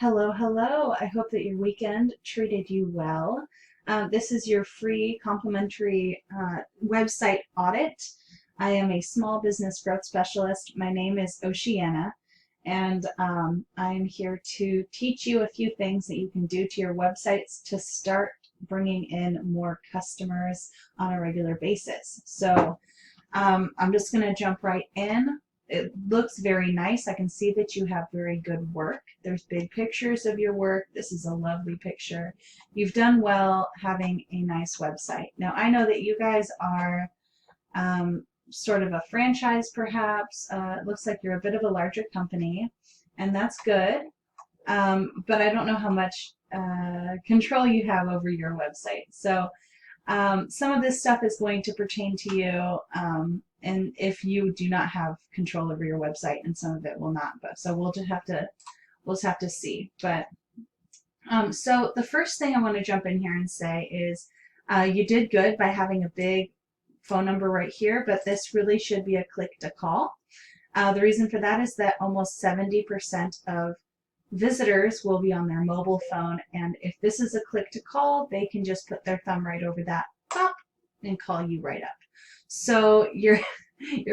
Hello, hello. I hope that your weekend treated you well. This is your free complimentary website audit. I am a small business growth specialist. My name is Oceana, and I'm here to teach you a few things that you can do to your websites to start bringing in more customers on a regular basis. So I'm just going to jump right in. It looks very nice. I can see that you have very good work. There's big pictures of your work. This is a lovely picture. You've done well having a nice website. Now, I know that you guys are sort of a franchise, perhaps. It looks like you're a bit of a larger company, and that's good. But I don't know how much control you have over your website. So some of this stuff is going to pertain to you, and if you do not have control over your website, and some of it will not. But so we'll just have to see. But so the first thing I want to jump in here and say is you did good by having a big phone number right here, but this really should be a click to call. The reason for that is that almost 70% of visitors will be on their mobile phone, and if this is a click to call, they can just put their thumb right over that, pop, and call you right up. So you're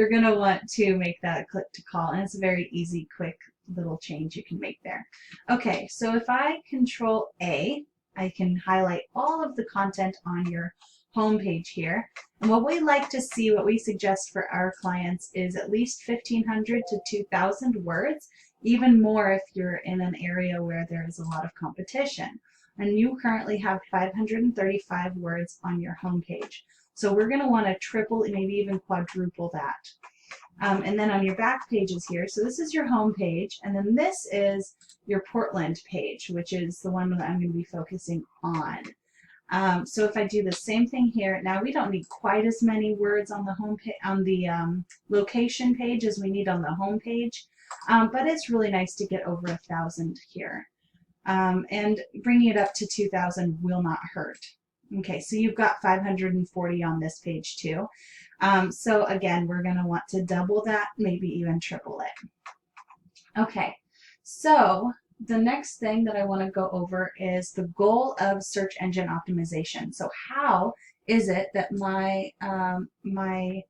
gonna want to make that a click to call, and it's a very easy, quick little change you can make there. Okay, so if I Control A, I can highlight all of the content on your home page here. And what we like to see, what we suggest for our clients is at least 1,500 to 2,000 words, even more if you're in an area where there is a lot of competition. And you currently have 535 words on your home page. So we're going to want to triple, maybe even quadruple that. And then on your back pages here, so this is your home page, and then this is your Portland page, which is the one that I'm going to be focusing on. So if I do the same thing here, now we don't need quite as many words on the home on the location page as we need on the home page, but it's really nice to get over 1,000 here, and bringing it up to 2,000 will not hurt. Okay, so you've got 540 on this page too. So again, we're going to want to double that, maybe even triple it. Okay, so the next thing that I want to go over is the goal of search engine optimization. So how is it that my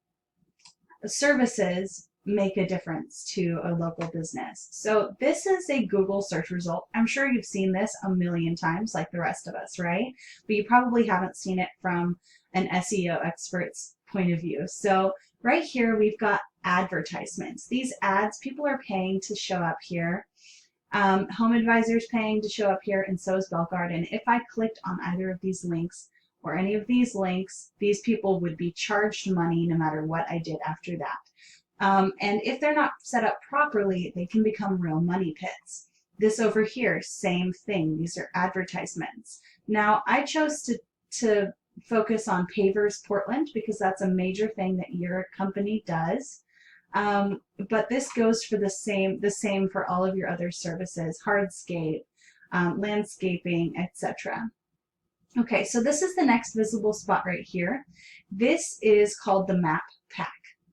services make a difference to a local business? So this is a Google search result. I'm sure you've seen this a million times like the rest of us, right? But you probably haven't seen it from an SEO expert's point of view. So right here we've got advertisements. These ads, people are paying to show up here. Home Advisor's paying to show up here, and so is Belgard. And if I clicked on either of these links or any of these links, these people would be charged money no matter what I did after that. And if they're not set up properly, they can become real money pits. This over here, same thing. These are advertisements. Now, I chose to focus on Pavers Portland because that's a major thing that your company does. But this goes for the same for all of your other services, hardscape, landscaping, etc. Okay, so this is the next visible spot right here. This is called the map pack,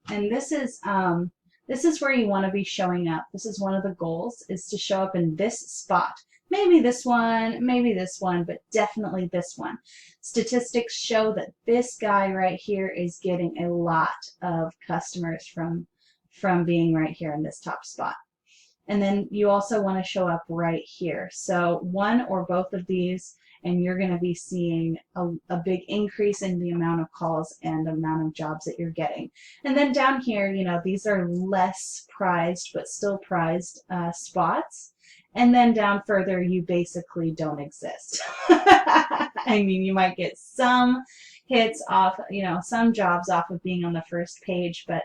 and this is where you want to be showing up. This is one of the goals, is to show up in this spot. Maybe this one, but definitely this one. Statistics show that this guy right here is getting a lot of customers from being right here in this top spot. And then you also want to show up right here. So one or both of these, and you're going to be seeing a big increase in the amount of calls and amount of jobs that you're getting. And then down here, you know, these are less prized but still prized spots. And then down further, you basically don't exist. I mean, you might get some hits off, you know, some jobs off of being on the first page, but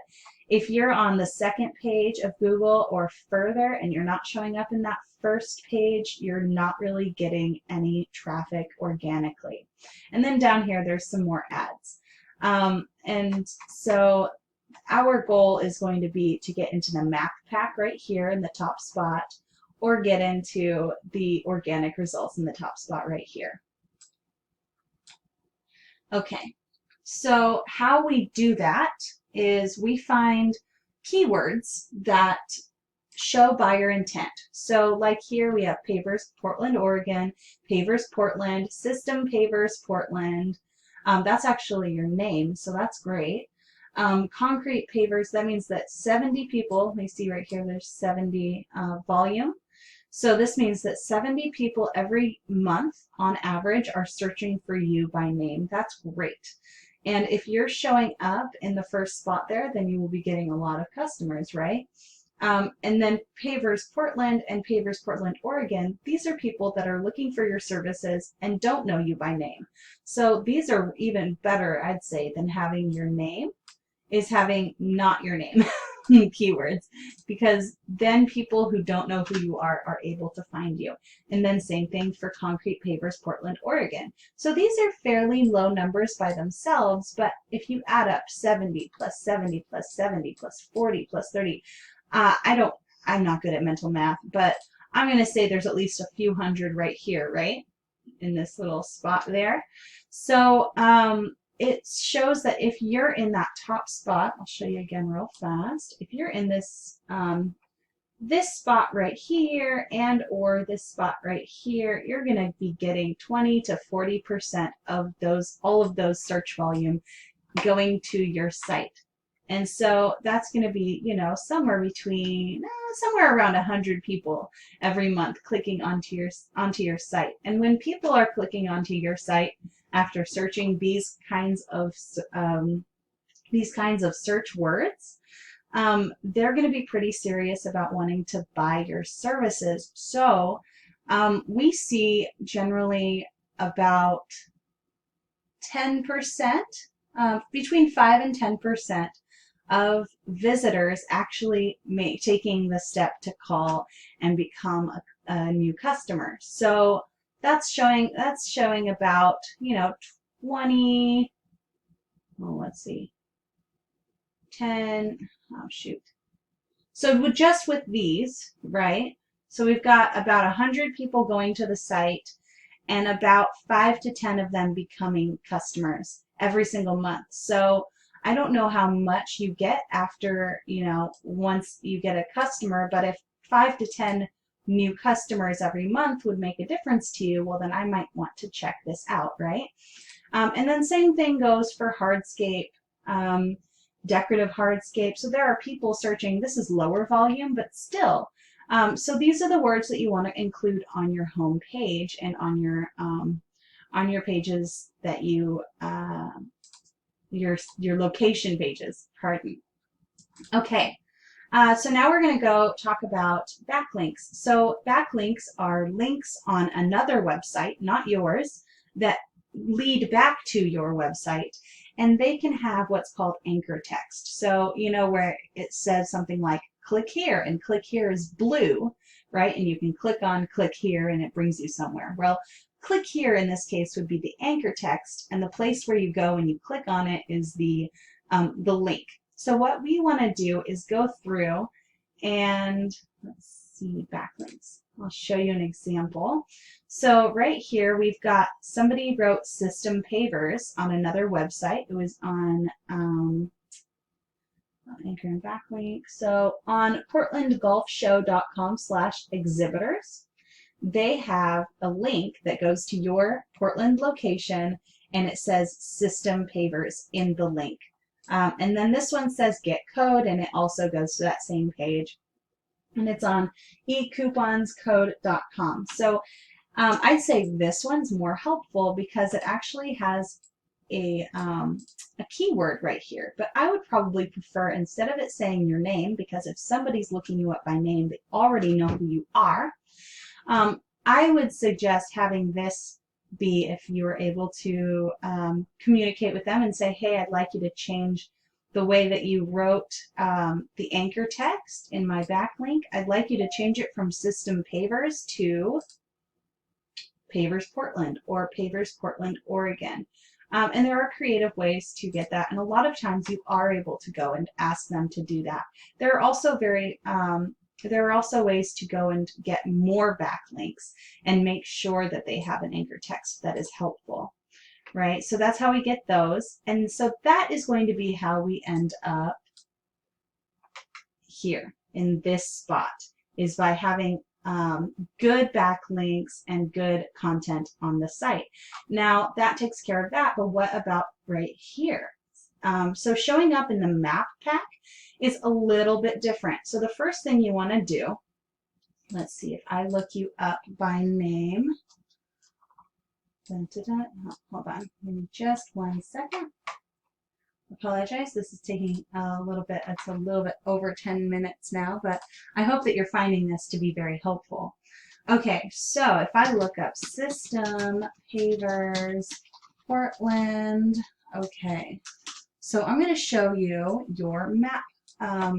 if you're on the second page of Google or further and you're not showing up in that first page, you're not really getting any traffic organically. And then down here, there's some more ads. And so our goal is going to be to get into the map pack right here in the top spot, or get into the organic results in the top spot right here. Okay, so how we do that is we find keywords that show buyer intent. So like here we have Pavers, Portland, Oregon, Pavers, Portland, System Pavers, Portland. That's actually your name, so that's great. Concrete Pavers, that means that 70 people, you see right here, there's 70 volume. So this means that 70 people every month on average are searching for you by name. That's great. And if you're showing up in the first spot there, then you will be getting a lot of customers, right? And then Pavers Portland and Pavers Portland, Oregon, these are people that are looking for your services and don't know you by name. So these are even better, I'd say, than having your name, is having not your name keywords, because then people who don't know who you are able to find you. And then same thing for Concrete Pavers Portland, Oregon. So these are fairly low numbers by themselves, but if you add up 70 plus 70 plus 70 plus 40 plus 30, I'm not good at mental math, but I'm going to say there's at least a few hundred right here, right? In this little spot there. So it shows that if you're in that top spot, I'll show you again real fast. If you're in this this spot right here and or this spot right here, you're going to be getting 20 to 40% of all of those search volume going to your site. And so that's going to be, you know, somewhere around 100 people every month clicking onto your site. And when people are clicking onto your site after searching these kinds of search words, they're going to be pretty serious about wanting to buy your services. So we see generally about 10%, between 5 and 10% of visitors actually taking the step to call and become a new customer. So that's showing about, you know, 20, well, let's see, 10, oh shoot. So just with these, right? So we've got about 100 people going to the site and about 5 to 10 of them becoming customers every single month. So I don't know how much you get after, you know, once you get a customer, but if 5 to 10 new customers every month would make a difference to you, well, then I might want to check this out, right? And then same thing goes for hardscape, decorative hardscape. So there are people searching. This is lower volume, but still. So these are the words that you want to include on your home page and on your pages that you your location pages, pardon. Okay, so now we're going to go talk about backlinks. So backlinks are links on another website, not yours, that lead back to your website, and they can have what's called anchor text. So, you know, where it says something like click here, and click here is blue, right? And you can click on click here and it brings you somewhere. Well, click here in this case would be the anchor text, and the place where you go when you click on it is the link. So what we want to do is go through and let's see, backlinks. I'll show you an example. So right here we've got somebody wrote System Pavers on another website. It was on anchor and backlink. So on portlandgolfshow.com/exhibitors. They have a link that goes to your Portland location, and it says System Pavers in the link. And then this one says Get Code, and it also goes to that same page. And it's on ecouponscode.com. So I'd say this one's more helpful because it actually has a keyword right here. But I would probably prefer, instead of it saying your name, because if somebody's looking you up by name, they already know who you are. I would suggest having this be if you were able to communicate with them and say, hey, I'd like you to change the way that you wrote the anchor text in my backlink. I'd like you to change it from System Pavers to Pavers Portland or Pavers Portland, Oregon. And there are creative ways to get that. And a lot of times you are able to go and ask them to do that. There are also ways to go and get more backlinks and make sure that they have an anchor text that is helpful, right? So that's how we get those. And so that is going to be how we end up here. in this spot is by having good backlinks and good content on the site. Now that takes care of that, but what about right here? So showing up in the map pack is a little bit different. So the first thing you want to do, let's see if I look you up by name. Dun, dun, dun. Oh, hold on, give me just 1 second. Apologize, this is taking a little bit, it's a little bit over 10 minutes now, but I hope that you're finding this to be very helpful. Okay, so if I look up system, Pavers, Portland, okay. So I'm going to show you your map,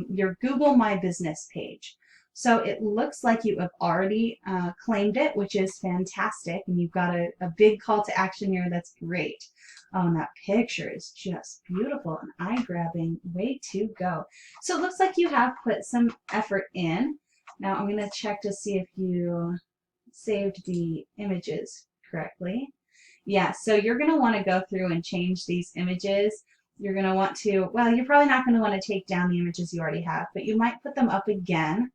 your Google My Business page. So it looks like you have already claimed it, which is fantastic, and you've got a big call to action here. That's great. Oh, and that picture is just beautiful and eye-grabbing. Way to go. So it looks like you have put some effort in. Now I'm going to check to see if you saved the images correctly. Yeah, so you're going to want to go through and change these images. You're going to want to, well, you're probably not going to want to take down the images you already have, but you might put them up again.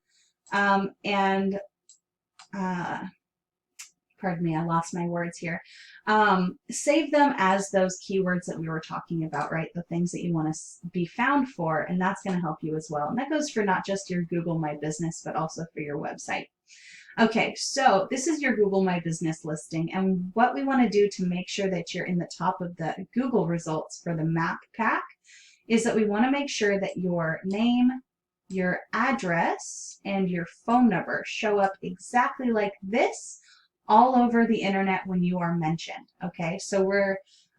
Pardon me, I lost my words here. Save them as those keywords that we were talking about, right? The things that you want to be found for, and that's going to help you as well. And that goes for not just your Google My Business, but also for your website. Okay, so this is your Google My Business listing, and what we want to do to make sure that you're in the top of the Google results for the map pack is that we want to make sure that your name, your address, and your phone number show up exactly like this all over the internet when you are mentioned. Okay, so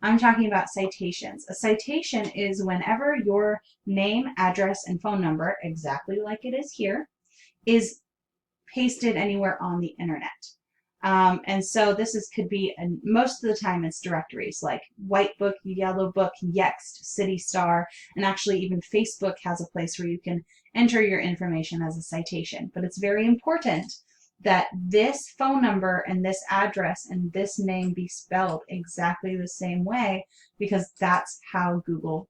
I'm talking about citations. A citation is whenever your name, address, and phone number, exactly like it is here, is pasted anywhere on the internet. And so this could be, and most of the time it's directories like White Book, Yellow Book, Yext, City Star, and actually even Facebook has a place where you can enter your information as a citation. But it's very important that this phone number and this address and this name be spelled exactly the same way, because that's how Google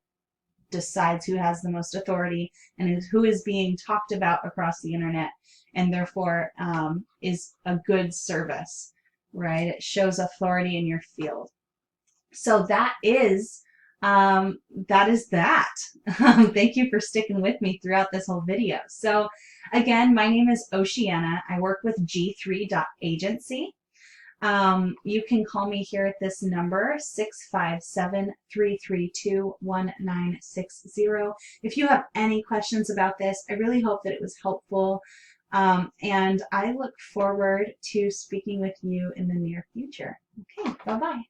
decides who has the most authority and who is being talked about across the internet, and therefore is a good service, right? It shows authority in your field. So that is that. Thank you for sticking with me throughout this whole video. So again, my name is Oceana. I work with G3.agency. You can call me here at this number, 657-332-1960. If you have any questions about this, I really hope that it was helpful. And I look forward to speaking with you in the near future. Okay, bye-bye.